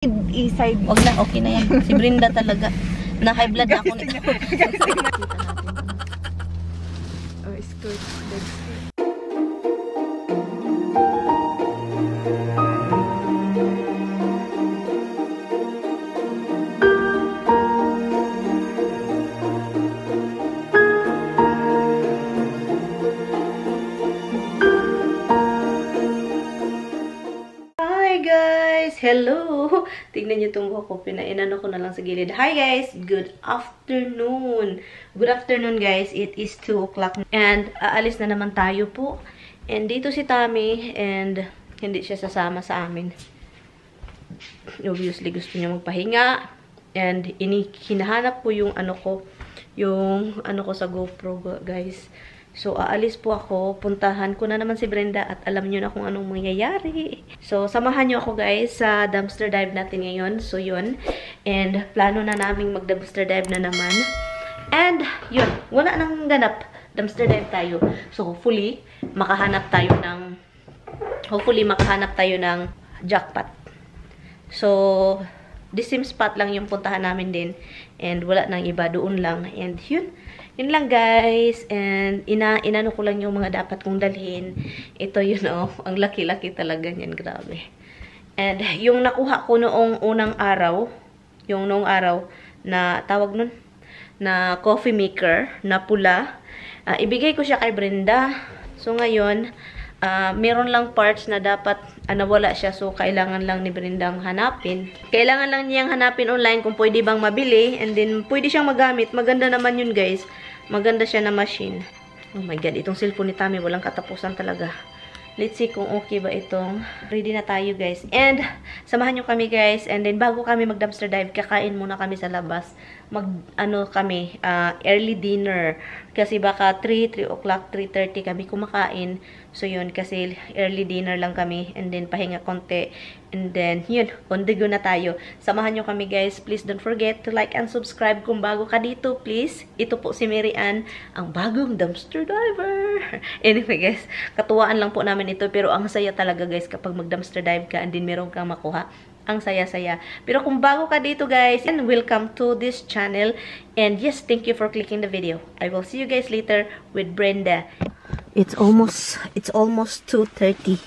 I-side. Wag na, okay na yan. Si Brenda talaga. Na-high blood na ako nito. Oh, skirt. Hello! Tignan niyo itong buhok ko. Pinainano ko na lang sa gilid. Hi guys! Good afternoon! Good afternoon guys. It is 2 o'clock. And aalis na naman tayo po. And dito si Tommy. And hindi siya sasama sa amin. Obviously gusto niya magpahinga. And hinahanap ko yung ano ko. Yung ano ko sa GoPro guys. So, aalis po ako. Puntahan ko na naman si Brenda at alam niyo na kung anong mangyayari. So, samahan niyo ako guys sa dumpster dive natin ngayon. So, yun. And, plano na naming mag-dumpster dive na naman. And, yun. Wala nang ganap. Dumpster dive tayo. So, hopefully, makahanap tayo ng jackpot. So, the same spot lang yung puntahan namin din. And, wala nang iba. Doon lang. And, yun. Yun lang guys, and inano ko lang yung mga dapat kong dalhin. Ito yun oh, ang laki-laki talaga niyan, grabe. And yung nakuha ko noong unang araw, na tawag nun, na coffee maker, na pula, ibigay ko siya kay Brenda. So ngayon, meron lang parts na dapat nawala siya, so kailangan lang ni Brendang hanapin. Kailangan lang niyang hanapin online kung pwede bang mabili, and then pwede siyang magamit. Maganda naman yun guys. Maganda siya na machine. Oh my god, itong cellphone ni Tommy walang katapusan talaga. Let's see kung okay ba itong. Ready na tayo guys. And samahan nyo kami guys. And then bago kami mag-dumpster dive, kakain muna kami sa labas. Early dinner. Kasi baka 3 o'clock, 3:30 kami kumakain. So yun, kasi early dinner lang kami. And then pahinga konti. And then yun, on the go na tayo. Samahan nyo kami guys. Please don't forget to like and subscribe kung bago ka dito, please. Ito po si Mary Ann, ang bagong dumpster diver. Anyway guys, katuwaan lang po namin ito. Pero ang saya talaga guys kapag mag-dumpster dive ka and then meron kang makuha. Ang saya-saya. Pero kung bago ka dito guys, and welcome to this channel. And yes, thank you for clicking the video. I will see you guys later with Brenda. It's almost 2:30.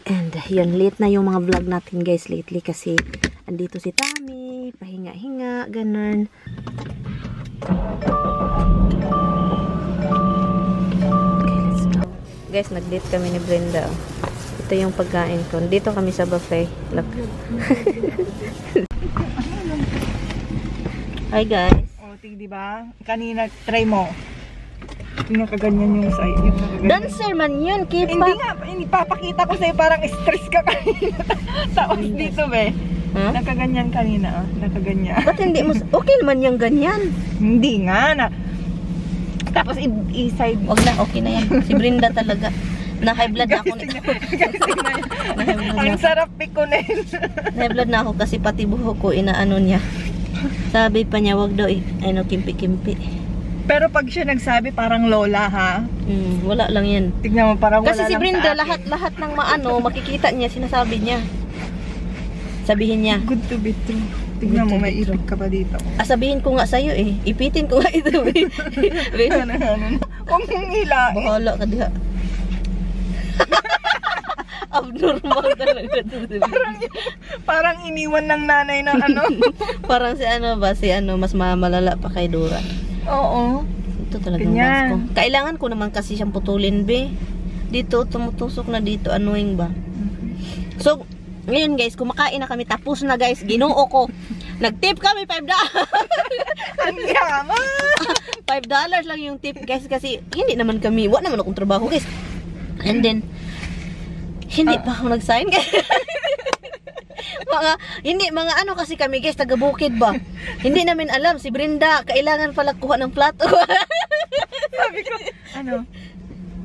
And yun, late na yung mga vlog natin guys lately kasi andito si Tommy, pahinga-hinga, ganun. Okay, let's go. Guys, nag-date kami ni Brenda. Ito yung pagkain ko. Dito kami sa buffet. Look. Hi guys. Oh, diba? Kanina, try mo. Yung nakaganyan yung sa'yo. Dancer man yun, Kipa. Hindi nga, papakita ko sa'yo parang stress ka kanina. Tapos dito be. Huh? Nakaganyan kanina, oh. Nakaganyan. Ba't hindi mo, okay naman yung ganyan. Hindi nga na. Tapos i-side. Wag na, okay na yan. Si Brenda talaga. Na-high blood na ako nito. Ang sarap pikunin. Na-high blood na ako kasi pati buhok ko inaano niya. Sabi pa niya, wag daw kimpi-kimpi. Pero pag siya nagsabi, parang lola, ha? Wala lang yan. Tignan mo, parang wala kasi lang. Kasi si Brenda, lahat ng makikita niya, sinasabi niya. Sabihin niya. Good to be true. Tignan mo, may ipit ka pa dito. Sabihin ko nga sa'yo eh. Ipitin ko nga ito. Ano? Huwag mong hilain. Bahala ka diha. Abnormal talaga. Parang iniwan ng nanay ng ano. Parang si mas malala pa kay Dora. Oo. Ito talagang mas ko. Kailangan ko naman kasi siyang putulin, be. Dito, tumutusok na dito. Annoying ba? So, ngayon guys, kumakain na kami. Tapos na guys, ginoo ko. Nag-tip kami, $5. Ang yaman! $5 lang yung tip guys. Kasi hindi naman kami, wala naman akong trabaho guys. And then, hindi pa ako nag-sign guys. mga ano kasi kami guys, taga-bukid ba? Hindi namin alam, si Brenda, kailangan pala kuha ng plato. Sabi ko,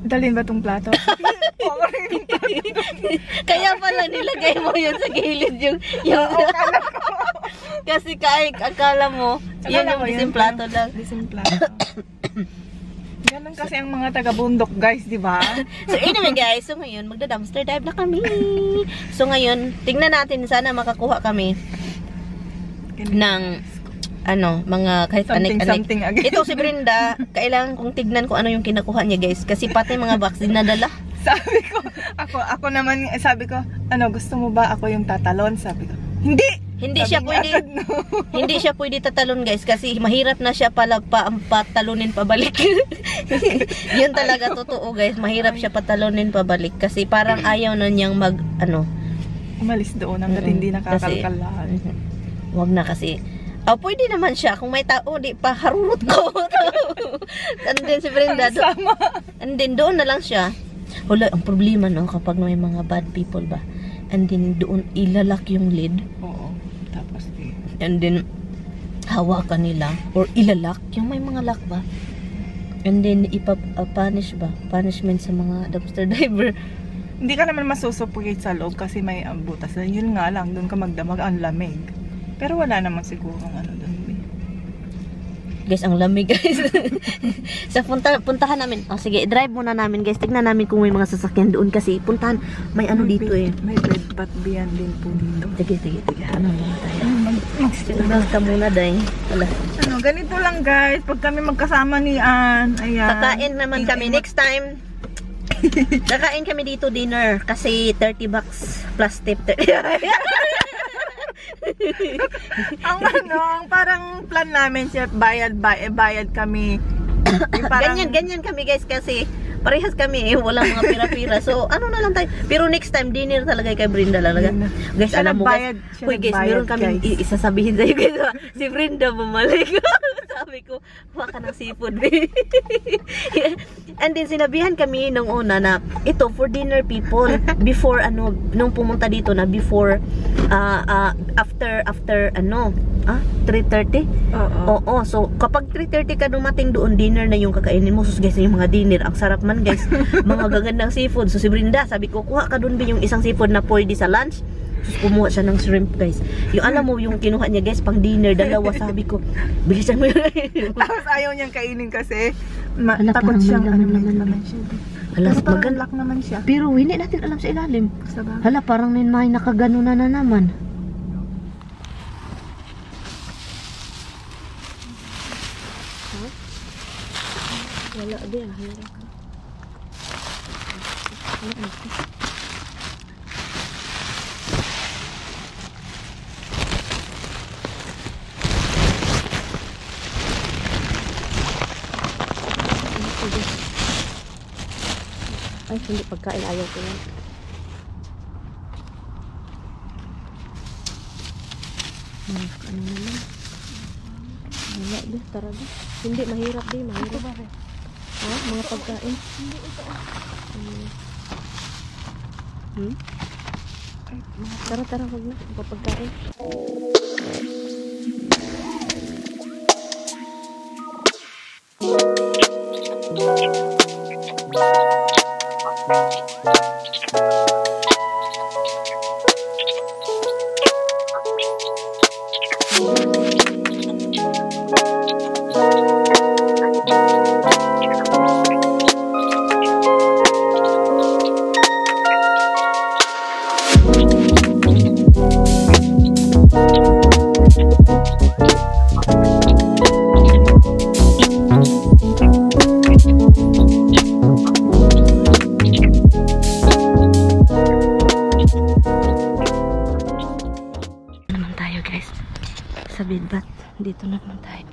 dalhin ba tong plato? Kaya pala nilagay mo yun sa gilid yung kasi akala mo, yun yung dising plato lang. Dising plato. Ganun Ganyan kasi ang mga taga-bundok, guys, di ba? So anyway guys, so ngayon magda-dumpster dive na kami. So ngayon, tingnan natin sana makakuha kami ng mga kahit something again. Ito si Brenda, kailangan kong tignan kung ano yung kinakuha niya guys. Kasi pati mga box dinadala. Sabi ko, ako naman, sabi ko, gusto mo ba ako yung tatalon? Sabi ko, Hindi sabi siya niya pwede. agad, no. Hindi siya pwede tatalon guys kasi mahirap na siya pala patalunin pabalik. Yun talaga totoo guys, mahirap siya patalunin pabalik kasi parang ayaw na niyang umalis doon hanggat hindi nakakalkal lahat. Wag na kasi. Pwede naman siya kung may tao, di pa harurot ko. And then si Brenda and then doon na lang siya. Wala, ang problema no kapag may mga bad people ba. And then doon ilalak yung lid. Oo. Tapos and then hawakan nila or ilalak yung may mga lock ba. And then punish ba? Punishment sa mga dumpster diver. hindi ka naman masusuffocate sa loob kasi may butas. Yun nga lang, doon ka magdamag ang lamig. Pero wala naman siguro doon. Guys, ang lamig guys. Sa puntahan namin. Sige, drive muna namin guys. Tignan namin kung may mga sasakyan doon kasi puntahan. May dito eh. May bed bath biyan din po dito. Sige. Ano muna tayo? Mag-stay ka muna dahil. Ganito lang guys. Pag kami magkasama ni Ann. Ayan. Kakain naman kami next time. Kakain kami dito dinner kasi 30 bucks plus tip. ang parang plan namin siya bayad kami. Parang, ganyan kami guys kasi parehas kami walang mga pira-pira. So ano na lang tayo. Pero next time dinner talaga kay Brenda talaga. Guys, alam mo guys. Hoy guys, meron kami isasabihin sa iyo guys. Si Brenda bumalik. Sabi ko, kuha ka ng seafood. And then sinabihan kami nung una na ito for dinner people before nung pumunta dito na before after 3:30. Oo. So kapag 3:30 ka dumating doon, dinner na yung kakainin mo. So guys, yung mga dinner ang sarap man guys. Mga gagandang seafood. So si Brenda, sabi ko, kuha ka doon yung isang seafood na pwede sa lunch. So kumuha siya ng shrimp guys. Yung alam mo yung kinuha niya guys pang dinner, dalawa. Sabi ko, bilisan mo yun. Tapos ayaw niyang kainin kasi takot siyang laman siya. Hala, magalak naman siya. Pero hindi natin alam sa ilalim. Hala, parang may nakagano na naman. Wala din. Ay, hindi pagkain. Ayaw ko yan. Ano naman? Wala din. Tara din. Hindi, mahirap din. Mahirap. Ha? Mga pagkain? Hindi, ito. Tara, wag na. Mga pagkain. Sa bidbat, dito na naman tayo.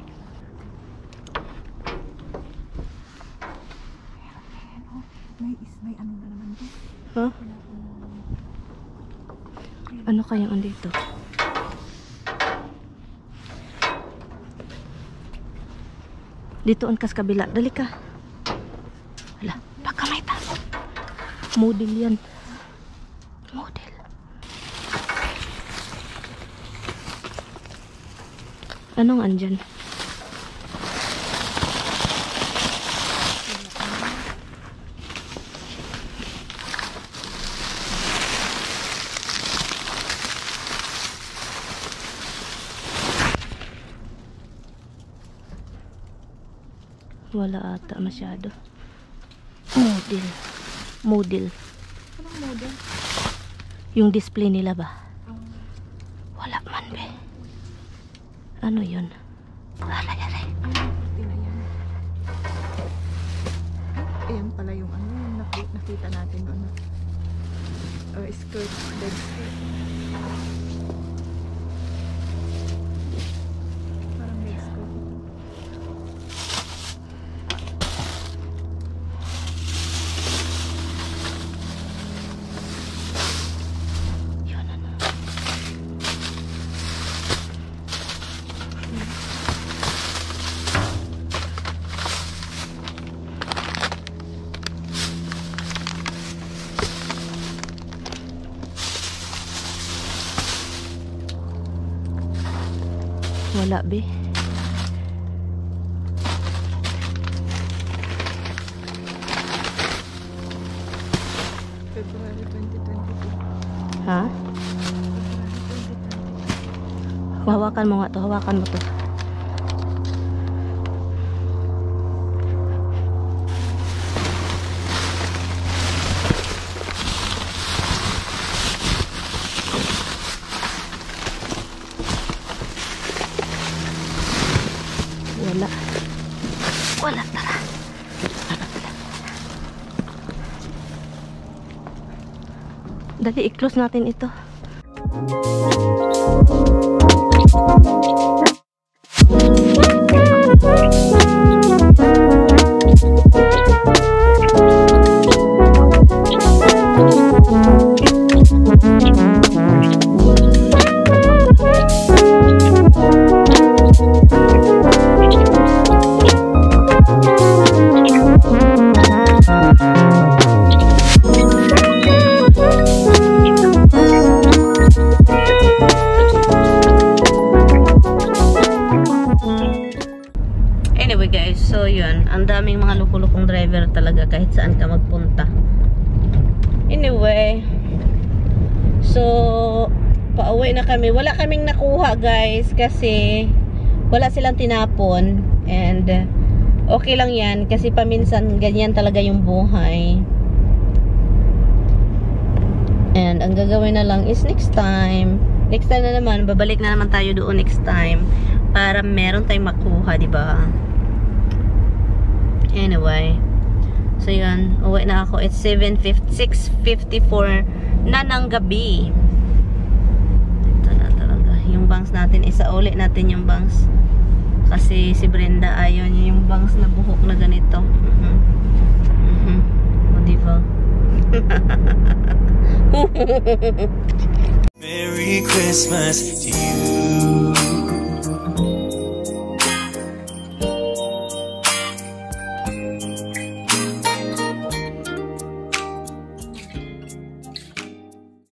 May ano na naman dito. Huh? Ano kayang andito? Dito ang kas kabila. Dali ka. Wala, baka may tao. Model yan. Model. Anong andyan? Wala ata masyado. Model. Model. Anong model? Yung display nila ba? Wala man, be. Ano yun? Alay, alay. Puti na yan. Ayan pala yung ano, yung nakita natin doon. Skirt, dead skirt. Parang dead skirt. Yun, ano. Wala, be. February 2022. Ha? February 2022. Hawakan mo nga to. Hawakan mo to. Wala. Wala, tara. Dali, i-close natin ito. Anyway guys, so yun, ang daming mga lukulukong driver talaga kahit saan ka magpunta. Anyway, so pauwi na kami. Wala kaming nakuha guys kasi wala silang tinapon, and okay lang yan kasi paminsan ganyan talaga yung buhay. And ang gagawin na lang is next time na naman, babalik na naman tayo doon next time para meron tayong makuha, di ba? Anyway, so yun, uwi na ako. It's 6:54 na ng gabi. Ito na talaga. Yung bangs natin, isauli natin yung bangs. Kasi si Brenda ayaw niya yung bangs na buhok na ganito. O, diba? Merry Christmas to you.